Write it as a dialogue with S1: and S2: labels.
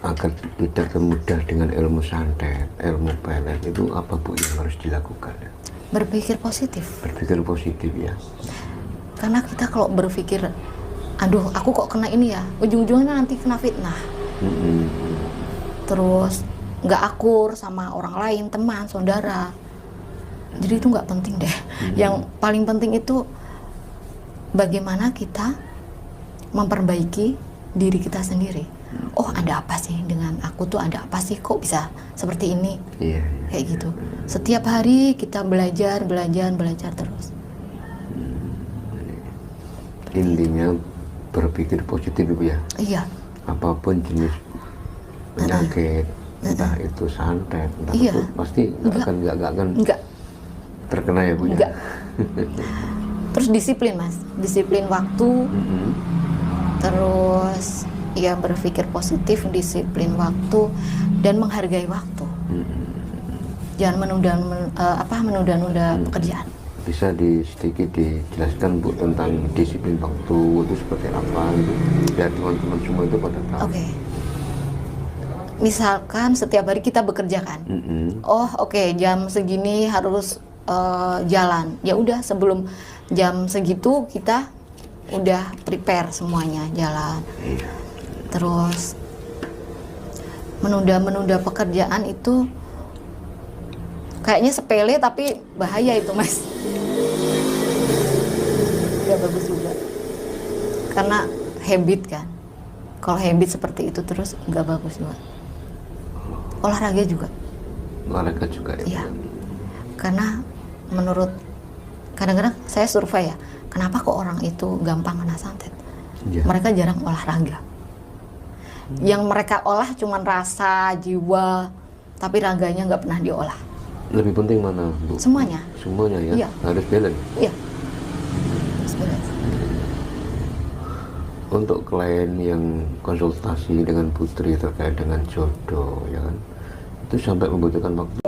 S1: agar tidak termudah dengan ilmu santet, ilmu pelet, itu apa Bu yang harus dilakukan ya?
S2: Berpikir positif.
S1: Berpikir positif ya.
S2: Karena kita kalau berpikir, aduh aku kok kena ini ya, ujung-ujungnya nanti kena fitnah. Terus nggak akur sama orang lain, teman, saudara. Jadi itu nggak penting deh. Yang paling penting itu bagaimana kita memperbaiki diri kita sendiri. Oh, ada apa sih dengan aku tuh, ada apa sih kok bisa seperti ini?
S1: Iya.
S2: Kayak gitu. Setiap hari kita belajar terus.
S1: Intinya berpikir positif Ibu ya.
S2: Iya.
S1: Apapun jenis penyakit, entah itu santet, entah itu pasti nggak akan terkena ya Bu ya.
S2: Enggak. Terus disiplin Mas, disiplin waktu. Terus ya berpikir positif, disiplin waktu, dan menghargai waktu. Jangan menunda-nunda pekerjaan.
S1: Bisa sedikit dijelaskan Bu tentang disiplin waktu itu seperti apa gitu, biar teman-teman semua itu pada tahu.
S2: Oke. Misalkan setiap hari kita bekerja kan. Jam segini harus jalan. Ya udah, sebelum jam segitu kita udah prepare semuanya, jalan. Terus menunda pekerjaan itu kayaknya sepele tapi bahaya itu Mas. Gak bagus juga. Karena habit kan. Kalau habit seperti itu terus gak bagus juga. Olahraga juga.
S1: Olahraga juga ya.
S2: Iya. Karena menurut, kadang-kadang saya survei ya, kenapa kok orang itu gampang kena santet? Mereka jarang olahraga. Yang mereka olah cuman rasa, jiwa, tapi raganya nggak pernah diolah.
S1: Lebih penting mana Bu?
S2: Semuanya.
S1: Semuanya ya?
S2: Iya.
S1: Harus balance?
S2: Iya. Harus balance.
S1: Untuk klien yang konsultasi dengan Putri terkait dengan jodoh ya kan, itu sampai membutuhkan waktu